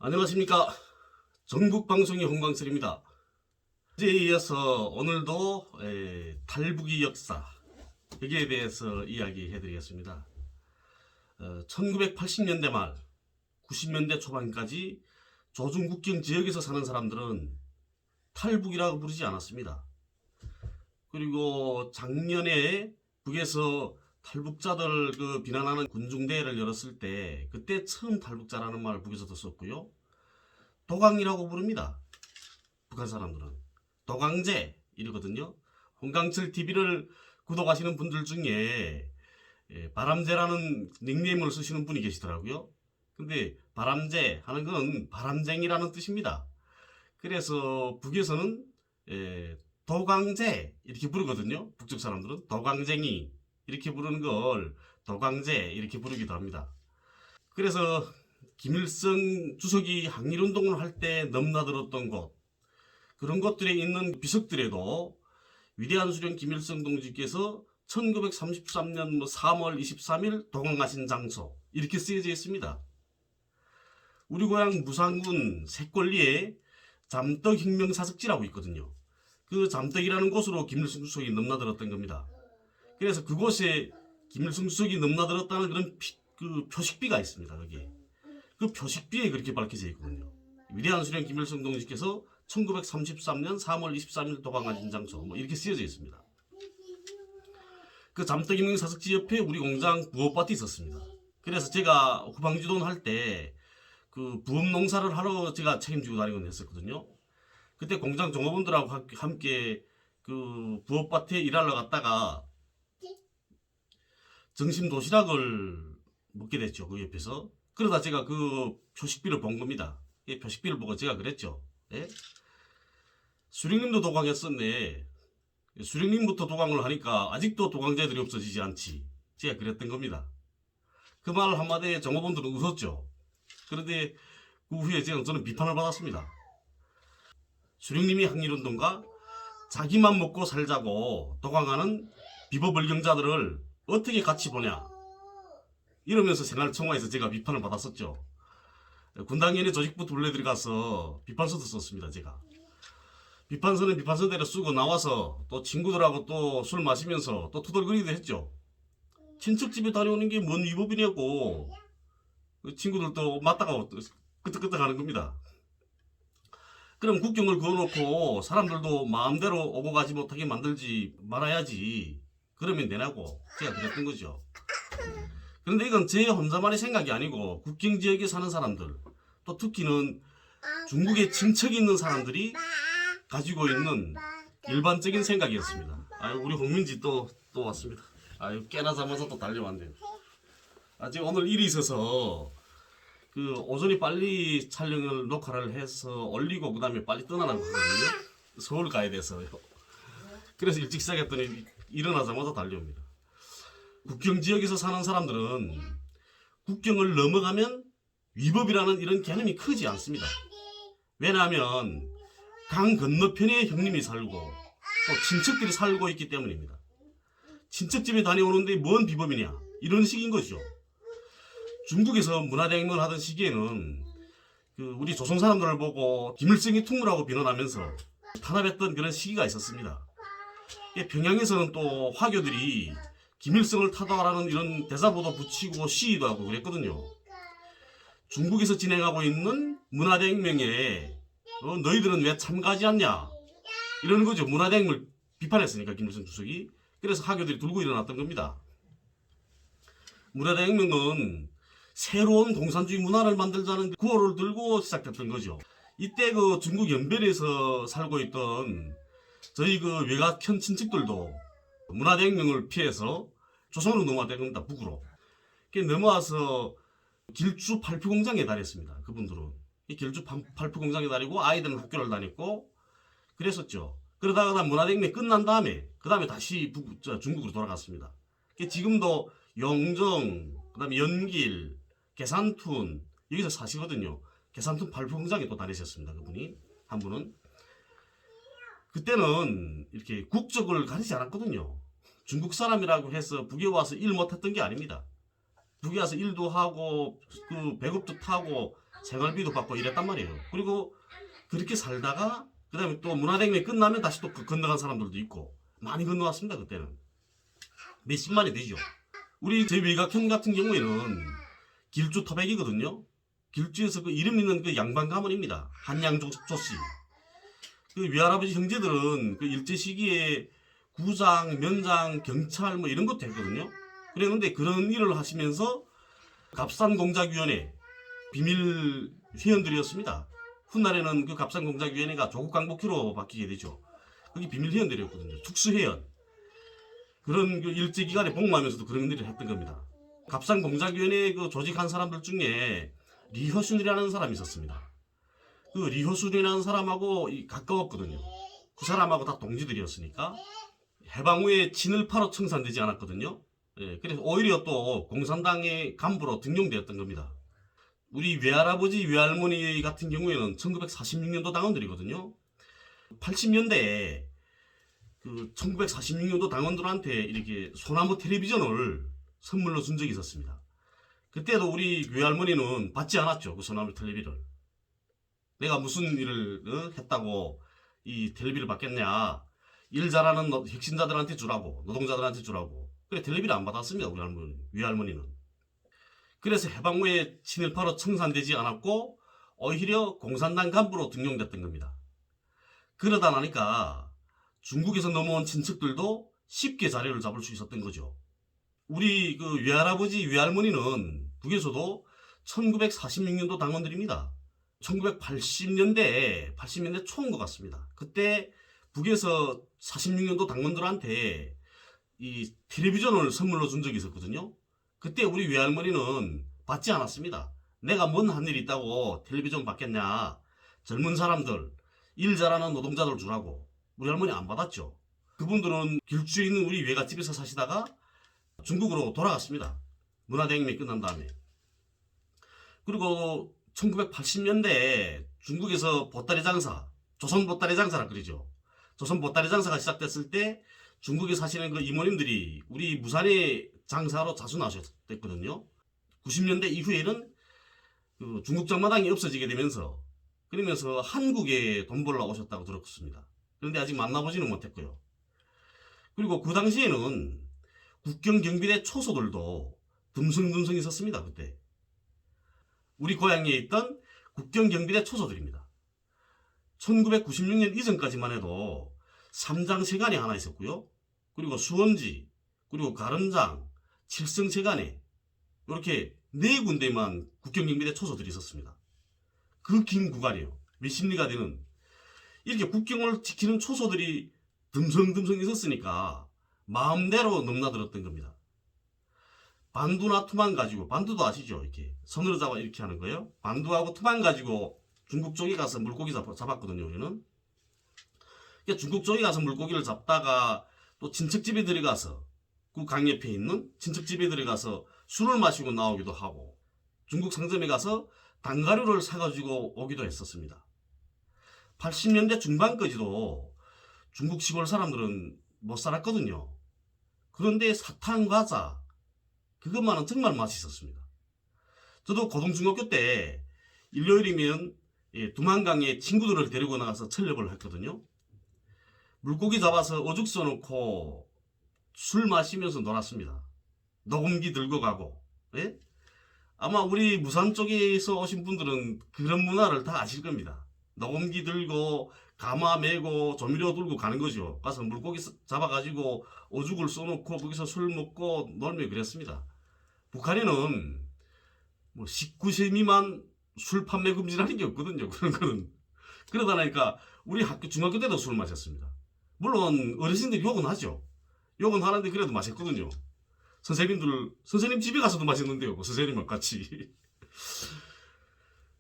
안녕하십니까. 전국방송의 홍광철입니다. 이제 이어서 오늘도 탈북의 역사 여기에 대해서 이야기해 드리겠습니다. 1980년대 말 90년대 초반까지 조중국경 지역에서 사는 사람들은 탈북이라고 부르지 않았습니다. 그리고 작년에 북에서 탈북자들 비난하는 군중대회를 열었을 때 그때 처음 탈북자라는 말을 북에서도 썼고요. 도강이라고 부릅니다. 북한 사람들은 도강제 이러거든요. 홍강철 TV를 구독하시는 분들 중에 바람제라는 닉네임을 쓰시는 분이 계시더라고요. 근데 바람제 하는 건 바람쟁이라는 뜻입니다. 그래서 북에서는 도강제 이렇게 부르거든요. 북쪽 사람들은 도강쟁이 이렇게 부르는 걸 도강제 이렇게 부르기도 합니다. 그래서 김일성 주석이 항일운동을 할 때 넘나들었던 곳, 그런 곳들에 있는 비석들에도 위대한 수령 김일성 동지께서 1933년 3월 23일 도강하신 장소 이렇게 쓰여져 있습니다. 우리 고향 무산군 색권리에 잠떡혁명사석지라고 있거든요. 그 잠떡이라는 곳으로 김일성 주석이 넘나들었던 겁니다. 그래서 그곳에 김일성 주석이 넘나들었다는 그런 표식비가 있습니다. 거기에. 그 표식비에 그렇게 밝혀져 있거든요. 위대한 수령 김일성 동지께서 1933년 3월 23일 도강하신 장소 이렇게 쓰여져 있습니다. 그 잠떡혁명사석지 옆에 우리 공장 부업밭이 있었습니다. 그래서 제가 후방지돈 할 때 그 부업 농사를 하러 제가 책임지고 다니곤 했었거든요. 그때 공장 종업원들하고 함께 그 부업밭에 일하러 갔다가 점심 도시락을 먹게 됐죠. 그 옆에서. 그러다 제가 그 표식비를 본 겁니다. 이 표식비를 보고 제가 그랬죠. 예? 수령님도 도강했었네. 수령님부터 도강을 하니까 아직도 도강자들이 없어지지 않지. 제가 그랬던 겁니다. 그 말 한마디에 종업원들은 웃었죠. 그런데 그 후에 저는 비판을 받았습니다. 수령님이 항일운동가 자기만 먹고 살자고 도강하는 비법을경자들을 어떻게 같이 보냐 이러면서 생활청와에서 제가 비판을 받았었죠. 군당위원회 조직부 둘레 들어가서 비판서도 썼습니다. 제가 비판서는 비판서대로 쓰고 나와서 또 친구들하고 또 술 마시면서 또 투덜거리기도 했죠. 친척집에 다녀오는 게 뭔 위법이냐고 친구들도 맞다가 끄떡끄떡 하는 겁니다. 그럼 국경을 그어놓고 사람들도 마음대로 오고 가지 못하게 만들지 말아야지. 그러면 되냐고 제가 그랬던 거죠. 그런데 이건 제 혼자만의 생각이 아니고 국경지역에 사는 사람들, 또 특히는 중국에 친척이 있는 사람들이 가지고 있는 일반적인 생각이었습니다. 아유, 우리 홍민지 또 왔습니다. 아유, 깨나 잠아서 또 달려왔네요. 지금 오늘 일이 있어서 그 오전에 빨리 촬영을 녹화를 해서 올리고 그 다음에 빨리 떠나는 거거든요. 서울 가야 돼서요. 그래서 일찍 시작했더니 일어나자마자 달려옵니다. 국경 지역에서 사는 사람들은 국경을 넘어가면 위법이라는 이런 개념이 크지 않습니다. 왜냐하면 강 건너편에 형님이 살고 또 친척들이 살고 있기 때문입니다. 친척집에 다녀오는데 뭔 비법이냐 이런 식인 거죠. 중국에서 문화대혁명을 하던 시기에는 우리 조선 사람들을 보고 김일성이 퉁무라고 비난하면서 탄압했던 그런 시기가 있었습니다. 평양에서는 또 화교들이 김일성을 타도하라는 이런 대사보도 붙이고 시위도 하고 그랬거든요. 중국에서 진행하고 있는 문화대혁명에 너희들은 왜 참가하지 않냐 이러는 거죠. 문화대혁명을 비판했으니까 김일성 주석이. 그래서 화교들이 들고 일어났던 겁니다. 문화대혁명은 새로운 공산주의 문화를 만들자는 구호를 들고 시작됐던 거죠. 이때 그 중국 연변에서 살고 있던 저희 그 외갓현 친척들도 문화대혁명을 피해서 조선으로 넘어왔던 겁니다. 북으로. 넘어와서 길주 팔표 공장에 다녔습니다. 그분들은. 이 길주 팔표 공장에 다니고 아이들은 학교를 다녔고 그랬었죠. 그러다가 문화대혁명이 끝난 다음에 그 다음에 다시 중국으로 돌아갔습니다. 지금도 용정, 그 다음에 연길, 계산툰 여기서 사시거든요. 계산툰 팔표 공장에 또 다니셨습니다. 그분이 한 분은. 그때는 이렇게 국적을 가리지 않았거든요. 중국 사람이라고 해서 북에 와서 일 못했던 게 아닙니다. 북에 와서 일도 하고 그 배급도 타고 생활비도 받고 이랬단 말이에요. 그리고 그렇게 살다가 그다음에 또 문화대혁명이 끝나면 다시 또 건너간 사람들도 있고 많이 건너왔습니다. 그때는 몇십만이 되죠. 우리 저희 외곽형 같은 경우에는 길주 토백이거든요. 길주에서 그 이름 있는 그 양반 가문입니다. 한양조 씨. 그 외할아버지 형제들은 그 일제 시기에 구장, 면장, 경찰 뭐 이런 것도 했거든요. 그랬는데 그런 일을 하시면서 갑산공작위원회 비밀 회원들이었습니다. 훗날에는 그 갑산공작위원회가 조국광복회로 바뀌게 되죠. 그게 비밀 회원들이었거든요. 특수회원. 그런 그 일제 기간에 복무하면서도 그런 일을 했던 겁니다. 갑산공작위원회 그 조직한 사람들 중에 리허순이라는 사람이 있었습니다. 그 리허순이라는 사람하고 가까웠거든요. 그 사람하고 다 동지들이었으니까 해방 후에 친일파로 청산되지 않았거든요. 예, 그래서 오히려 또 공산당의 간부로 등용되었던 겁니다. 우리 외할아버지, 외할머니 같은 경우에는 1946년도 당원들이거든요. 80년대에 그 1946년도 당원들한테 이렇게 소나무 텔레비전을 선물로 준 적이 있었습니다. 그때도 우리 외할머니는 받지 않았죠. 그 소나무 텔레비를. 내가 무슨 일을 했다고 이 텔레비를 받겠냐. 일 잘하는 혁신자들한테 주라고, 노동자들한테 주라고. 그래 텔레비를 안 받았습니다. 우리 외할머니는. 그래서 해방 후에 친일파로 청산되지 않았고 오히려 공산당 간부로 등용됐던 겁니다. 그러다 나니까 중국에서 넘어온 친척들도 쉽게 자리를 잡을 수 있었던 거죠. 우리 그 외할아버지, 외할머니는 북에서도 1946년도 당원들입니다. 1980년대, 80년대 초인 것 같습니다. 그때 북에서 46년도 당원들한테 이 텔레비전을 선물로 준 적이 있었거든요. 그때 우리 외할머니는 받지 않았습니다. 내가 뭔 한 일 있다고 텔레비전 받겠냐. 젊은 사람들, 일 잘하는 노동자들 주라고. 우리 할머니 안 받았죠. 그분들은 길주에 있는 우리 외갓집에서 사시다가 중국으로 돌아갔습니다. 문화대혁명이 끝난 다음에. 그리고 1980년대에 중국에서 보따리 장사, 조선 보따리 장사라 그러죠. 조선 보따리 장사가 시작됐을 때 중국에 사시는 그 이모님들이 우리 무산에 장사로 자수나셨거든요. 90년대 이후에는 그 중국 정마당이 없어지게 되면서 그러면서 한국에 돈 벌러 오셨다고 들었습니다. 그런데 아직 만나보지는 못했고요. 그리고 그 당시에는 국경경비대 초소들도 듬성듬성 있었습니다. 그때. 우리 고향에 있던 국경경비대 초소들입니다. 1996년 이전까지만 해도 삼장세관이 하나 있었고요. 그리고 수원지, 그리고 가름장, 칠성세관에 이렇게 4군데만 국경경비대 초소들이 있었습니다. 그 긴 구간이요. 몇십 리가 되는 이렇게 국경을 지키는 초소들이 듬성듬성 있었으니까 마음대로 넘나들었던 겁니다. 반두나 투만 가지고, 반두도 아시죠? 이렇게 손으로 잡아 이렇게 하는 거예요. 반두하고 투만 가지고 중국 쪽에 가서 물고기 잡았거든요. 우리는. 그러니까 중국 쪽에 가서 물고기를 잡다가 또 친척집에 들어가서 그 강 옆에 있는 친척집에 들어가서 술을 마시고 나오기도 하고 중국 상점에 가서 단가루를 사가지고 오기도 했었습니다. 80년대 중반까지도 중국 시골 사람들은 못 살았거든요. 그런데 사탕 과자 그것만은 정말 맛있었습니다. 저도 고등중학교 때 일요일이면 두만강에 친구들을 데리고 나가서 철렵을 했거든요. 물고기 잡아서 오죽 써놓고 술 마시면서 놀았습니다. 녹음기 들고 가고. 예? 아마 우리 무산 쪽에서 오신 분들은 그런 문화를 다 아실 겁니다. 녹음기 들고 가마 메고 조미료 들고 가는 거죠. 가서 물고기 잡아가지고 오죽을 써놓고 거기서 술 먹고 놀며 그랬습니다. 북한에는 뭐 19세 미만 술 판매 금지라는 게 없거든요. 그런 거는. 그러다 보니까 우리 중학교 때도 술을 마셨습니다. 물론 어르신들이 욕은 하죠. 욕은 하는데 그래도 마셨거든요. 선생님 집에 가서도 마셨는데요. 뭐 선생님과 같이.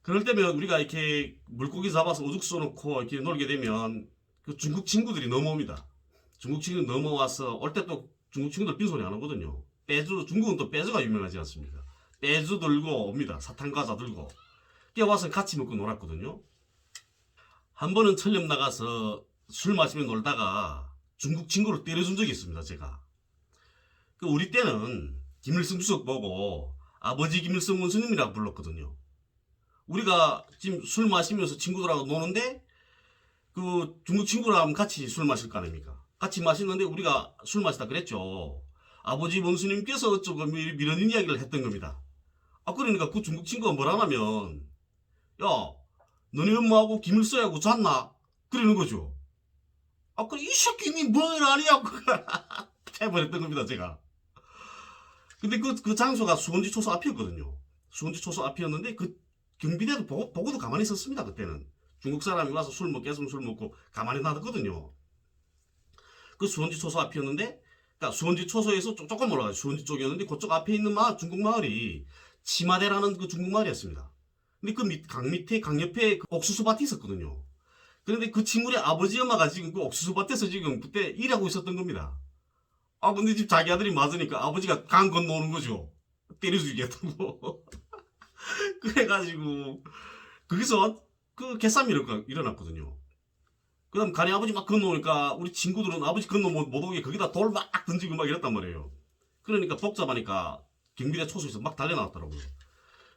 그럴 때면 우리가 이렇게 물고기 잡아서 오죽 써놓고 이렇게 놀게 되면 그 중국 친구들이 넘어옵니다. 중국 친구들 넘어와서 올 때 또 중국 친구들 빈소리 안 오거든요. 빼주, 중국은 또 빼주가 유명하지 않습니까? 빼주 들고 옵니다. 사탕 과자 들고. 깨와서 같이 먹고 놀았거든요. 한 번은 철렵 나가서 술 마시며 놀다가 중국 친구를 때려준 적이 있습니다. 제가. 우리 때는 김일성 주석 보고 아버지 김일성 원수님이라고 불렀거든요. 우리가 지금 술 마시면서 친구들하고 노는데 그 중국 친구랑 같이 술 마실 거 아닙니까? 같이 마시는데 우리가 술 마시다 그랬죠. 아버지 원수님께서 어쩌고 이런 이야기를 했던 겁니다. 아 그러니까 그 중국 친구가 뭐라 하면 야 너네 엄마하고 김일성하고 잤나? 그러는 거죠. 아 그래 이 새끼니 뭐를 아니야? 해버렸던 겁니다 제가. 근데 그 장소가 수원지 초소 앞이었거든요. 수원지 초소 앞이었는데 그 경비대도 보고도 가만히 있었습니다 그때는. 중국 사람이 와서 술 먹고 깨서 술 먹고 가만히 놔뒀거든요. 그 수원지 초소 앞이었는데 그러니까 수원지 초소에서 조금 올라가요. 수원지 쪽이었는데 그쪽 앞에 있는 중국 마을이 치마대라는 그 중국 마을이었습니다. 근데 그 강 밑에 강 옆에 그 옥수수 밭이 있었거든요. 그런데 그 친구의 아버지 엄마가 지금 그 옥수수 밭에서 지금 그때 일하고 있었던 겁니다. 아 근데 지금 자기 아들이 맞으니까 아버지가 강 건너오는 거죠. 때려주겠다고. 그래가지고 거기서 그 개싸움이 일어났거든요. 그 다음 간이 아버지 막 건너오니까 우리 친구들은 아버지 건너 못 오게 거기다 돌 막 던지고 막 이랬단 말이에요. 그러니까 복잡하니까 경비대 초소에서 막 달려나왔더라고요.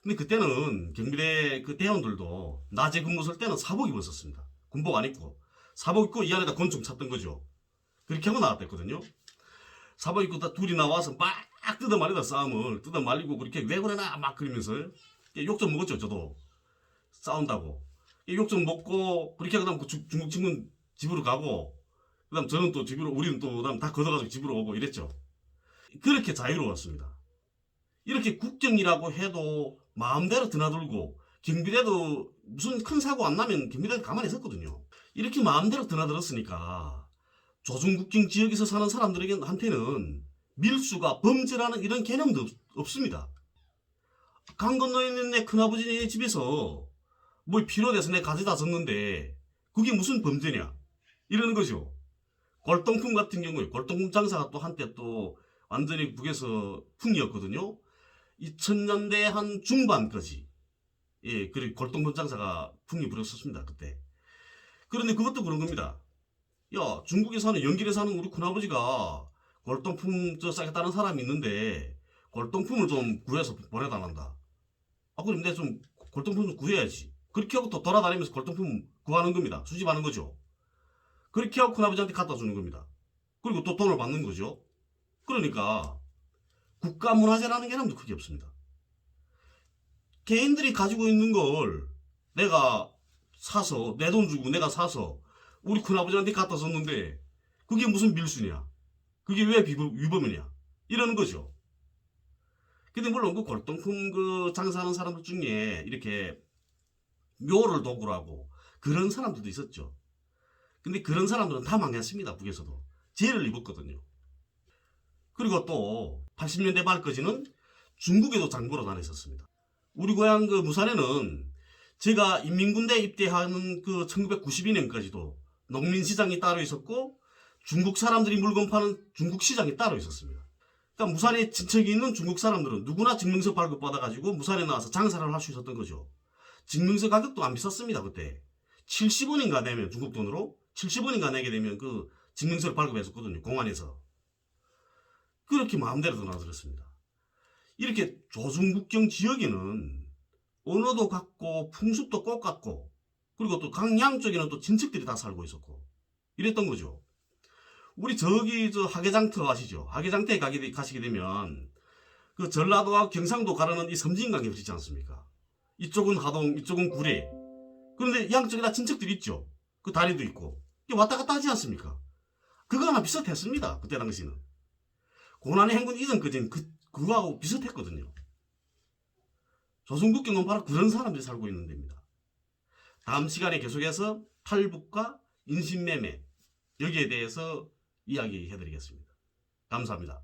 근데 그때는 경비대 그 대원들도 낮에 근무 쓸 때는 사복 입었었습니다. 군복 안 입고 사복 입고 이 안에다 권총 찼던 거죠. 그렇게 하고 나왔댔거든요. 사복 입고 다 둘이 나와서 막 뜯어말리다 싸움을 뜯어말리고 그렇게 왜 그러나 막 그러면서 욕 좀 먹었죠 저도. 싸운다고 욕 좀 먹고 그렇게 하다 그 중국 친구는 집으로 가고 그 다음 저는 또 집으로 우리는 또 그다음 다 걷어가지고 집으로 오고 이랬죠. 그렇게 자유로웠습니다. 이렇게 국정이라고 해도 마음대로 드나들고 경비대도 무슨 큰 사고 안 나면 경비대도 가만히 있었거든요. 이렇게 마음대로 드나들었으니까 조중국경 지역에서 사는 사람들한테는 밀수가 범죄라는 이런 개념도 없습니다. 강 건너에 있는 내 큰아버지네 집에서 뭘 필요돼서 내가 가져다 줬는데 그게 무슨 범죄냐 이러는 거죠. 골동품 같은 경우에 골동품 장사가 또 한때 또 완전히 북에서 풍이었거든요. 2000년대 한 중반까지 그리고 골동품 장사가 풍이 불었었습니다 그때. 그런데 그것도 그런 겁니다. 야 중국에 사는 연길에 사는 우리 큰아버지가 골동품 싸겠다는 사람이 있는데 골동품을 좀 구해서 보내달란다. 아 그럼 내가 좀 골동품 좀 구해야지. 그렇게 하고 또 돌아다니면서 골동품 구하는 겁니다. 수집하는 거죠. 그렇게 하고 큰아버지한테 갖다 주는 겁니다. 그리고 또 돈을 받는 거죠. 그러니까 국가문화재라는 개념도 크게 없습니다. 개인들이 가지고 있는 걸 내가 사서 내 돈 주고 내가 사서 우리 큰아버지한테 갖다 줬는데 그게 무슨 밀수냐? 그게 왜 위법이냐? 이러는 거죠. 근데 물론 그 골동품 그 장사하는 사람들 중에 이렇게 묘를 도구로 하고 그런 사람들도 있었죠. 근데 그런 사람들은 다 망했습니다. 북에서도. 죄를 입었거든요. 그리고 또 80년대 말까지는 중국에도 장보러 다녔었습니다. 우리 고향 그 무산에는 제가 인민군대 입대하는 그 1992년까지도 농민시장이 따로 있었고 중국 사람들이 물건 파는 중국시장이 따로 있었습니다. 그러니까 무산에 친척이 있는 중국 사람들은 누구나 증명서 발급받아가지고 무산에 나와서 장사를 할 수 있었던 거죠. 증명서 가격도 안 비쌌습니다. 그때 70원인가 내면 중국 돈으로 70원인가 내게 되면 그 증명서를 발급했었거든요. 공안에서. 그렇게 마음대로 드나들었습니다. 이렇게 조중국경 지역에는 언어도 같고 풍습도 똑같고 그리고 또 강양 쪽에는 또 친척들이 다 살고 있었고 이랬던 거죠. 우리 저기 저 하계장터 아시죠? 하계장터에 가시게 되면 그 전라도와 경상도 가르는 이 섬진강이 흐르지 않습니까? 이쪽은 하동, 이쪽은 구례. 그런데 양쪽에 다 친척들이 있죠. 그 다리도 있고 왔다 갔다 하지 않습니까? 그거 하나 비슷했습니다. 그때 당시는. 고난의 행군 이전까지는 그거하고 비슷했거든요. 조선국경은 바로 그런 사람들이 살고 있는 데입니다. 다음 시간에 계속해서 탈북과 인신매매 여기에 대해서 이야기해드리겠습니다. 감사합니다.